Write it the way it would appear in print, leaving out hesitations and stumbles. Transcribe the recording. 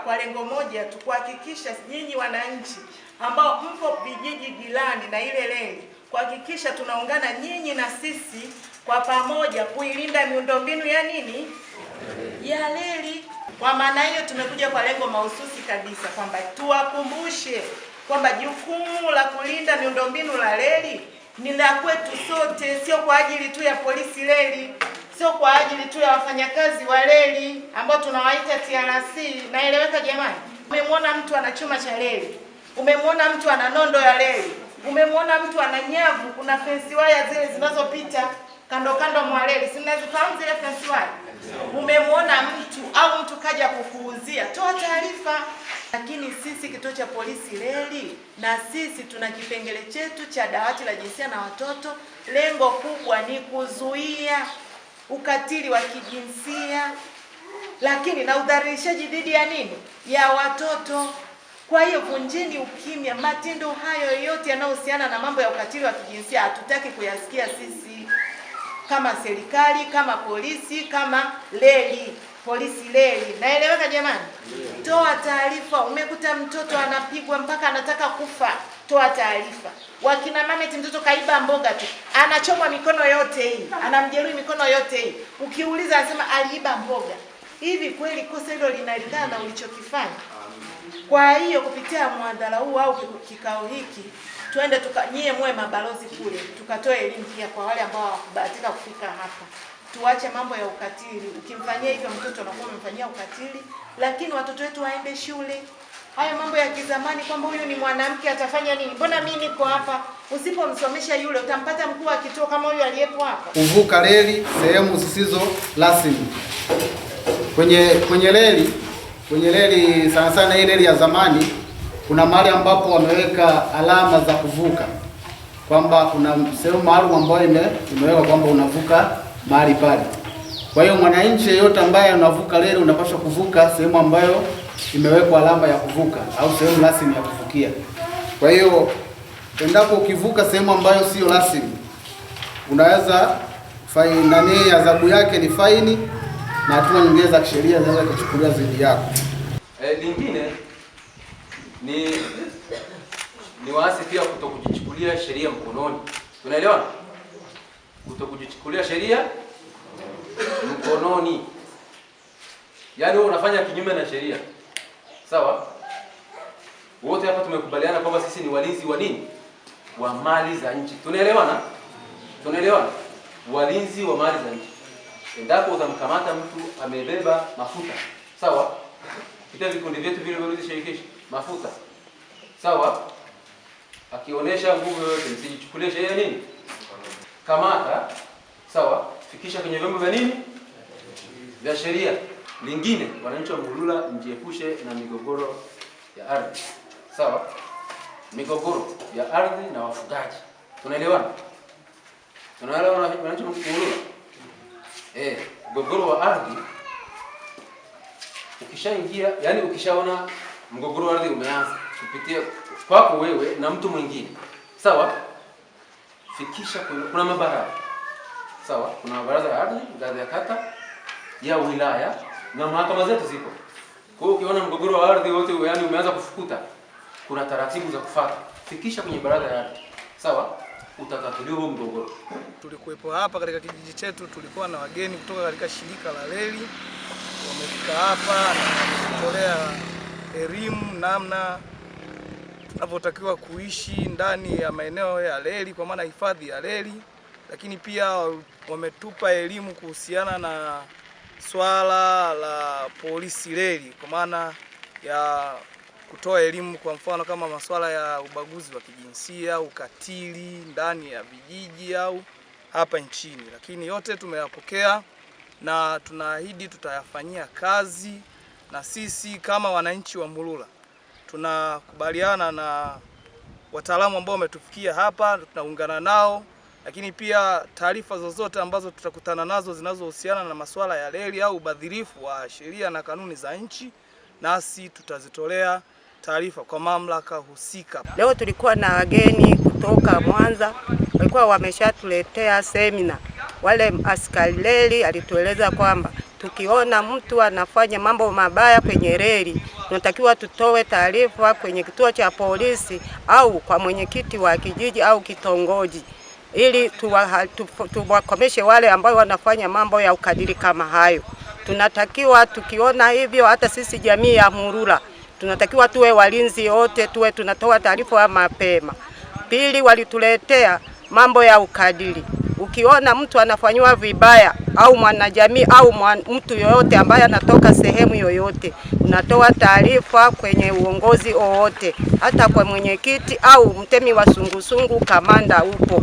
kwa lengo moja tu, kuhakikisha nyinyi wananchi ambao mpo vijiji jirani na ile reli, kuhakikisha tunaungana nyinyi na sisi kwa pamoja kuilinda miundombinu ya nini, ya reli. Kwa maana hiyo tumekuja kwa lengo mahususi kabisa kwamba tuwakumbushe kwamba jukumu la kulinda miundombinu la reli ni la kwetu sote, sio kwa ajili tu ya polisi reli, sio kwa ajili tu ya wafanyakazi wa reli ambao tunawaita TRC. Naeleweka jamani? Umemwona mtu ana chuma cha reli, umemwona mtu ana nondo ya reli, umemwona mtu ana nyavu, kuna fence wire zile zinazopita kando kando mwa reli, si mnazifahamu zile fence wire? Umemwona mtu au mtu kaja kukuuzia, toa taarifa. Lakini sisi kituo cha polisi reli, na sisi tuna kipengele chetu cha dawati la jinsia na watoto. Lengo kubwa ni kuzuia ukatili wa kijinsia, lakini na udhalilishaji dhidi ya nini, ya watoto. Kwa hiyo vunjeni ukimya. Matendo hayo yote yanayohusiana na mambo ya ukatili wa kijinsia hatutaki kuyasikia sisi kama serikali, kama polisi, kama reli, polisi reli. Naeleweka jamani? Toa taarifa. Umekuta mtoto anapigwa mpaka anataka kufa, toa taarifa. Wakina mama eti mtoto kaiba mboga tu, anachomwa mikono yote hii, anamjeruhi mikono yote hii. Ukiuliza anasema aliiba mboga. Hivi kweli kosa hilo linalingana na ulichokifanya? Kwa hiyo kupitia mwadhara huu au kikao hiki, twende nyie mwe mabalozi kule, tukatoe elimu pia kwa wale ambao hawakubahatika kufika hapa. Tuache mambo ya ukatili. Ukimfanyia hivyo mtoto unakuwa umemfanyia ukatili, lakini watoto wetu waende shule. Haya mambo ya kizamani kwamba huyu ni mwanamke atafanya nini, mbona mimi niko hapa, usipomsomesha yule utampata mkuu wa kituo kama huyu aliyepo hapa. Kuvuka reli sehemu zisizo rasmi. Kwenye reli sana sana hii reli ya zamani, kuna mahali ambapo wameweka alama za kuvuka, kwamba kuna sehemu maalum ambayo imewekwa kwamba unavuka mahali pale. Kwa hiyo mwananchi yeyote ambaye unavuka reli unapaswa kuvuka sehemu ambayo imewekwa alama ya kuvuka au sehemu rasmi ya kuvukia. Kwa hiyo endapo ukivuka sehemu ambayo sio rasmi, unaweza faini, adhabu yake ni faini na hatua nyingine za kisheria zinaweza kuchukuliwa dhidi yako. Lingine ni waasi pia kutokujichukulia sheria mkononi. Tunaelewana? Kutokujichukulia sheria mkononi. Yaani wewe unafanya kinyume na sheria. Sawa? Wote hapa tumekubaliana kwamba sisi ni walinzi wa nini? Wa mali za nchi. Tunaelewana? Tunaelewana? Walinzi wa mali za nchi. Endapo utamkamata mtu amebeba mafuta, sawa? Kita vikundi vyetu vile vile shirikishi mafuta. Sawa? Akionyesha nguvu yoyote, msijichukulie sheria nini? Kamata, sawa? Fikisha kwenye vyombo vya nini? Vya sheria. Lingine, wananchi wa Mbulula mjiepushe na migogoro ya ardhi. Sawa? Migogoro ya ardhi na wafugaji. Tunaelewana? Tunaelewana wananchi wa Mbulula? Mgogoro wa ardhi ukishaingia, yani ukishaona mgogoro wa ardhi umeanza kupitia kwako wewe na mtu mwingine, sawa? Fikisha kuna mabaraza. Sawa? Kuna mabaraza ya ardhi, ngazi ya kata, ya wilaya na mahakama zetu ziko. Kwa hiyo ukiona mgogoro wa ardhi wote yani umeanza kufukuta, kuna taratibu za kufuata. Fikisha kwenye baraza ya ardhi. Sawa? Utatatuliwa huo mgogoro. Tulikuwepo hapa katika kijiji chetu, tulikuwa na wageni kutoka katika shirika la reli. Wamefika hapa na kutolea elimu namna tunavyotakiwa kuishi ndani ya maeneo ya reli, kwa maana hifadhi ya reli. Lakini pia wametupa elimu kuhusiana na swala la polisi reli, kwa maana ya kutoa elimu kwa mfano kama masuala ya ubaguzi wa kijinsia, ukatili ndani ya vijiji au hapa nchini. Lakini yote tumeyapokea na tunaahidi tutayafanyia kazi, na sisi kama wananchi wa Mbulula tunakubaliana na wataalamu ambao wametufikia hapa, tunaungana nao. Lakini pia taarifa zozote ambazo tutakutana nazo zinazohusiana na masuala ya reli au ubadhirifu wa sheria na kanuni za nchi, nasi tutazitolea taarifa kwa mamlaka husika. Leo tulikuwa na wageni kutoka Mwanza, walikuwa wameshatuletea semina. Wale askari reli alitueleza kwamba tukiona mtu anafanya mambo mabaya kwenye reli, tunatakiwa tutoe taarifa kwenye kituo cha polisi au kwa mwenyekiti wa kijiji au kitongoji, ili tuwakomeshe wale ambao wanafanya mambo ya ukatili kama hayo. Tunatakiwa tukiona hivyo, hata sisi jamii ya Murula tunatakiwa tuwe walinzi wote, tuwe tunatoa taarifa mapema. Pili, walituletea mambo ya ukatili. Ukiona mtu anafanywa vibaya au mwanajamii au mtu yoyote ambaye anatoka sehemu yoyote, unatoa taarifa kwenye uongozi wowote, hata kwa mwenyekiti au mtemi wa sungusungu, kamanda upo.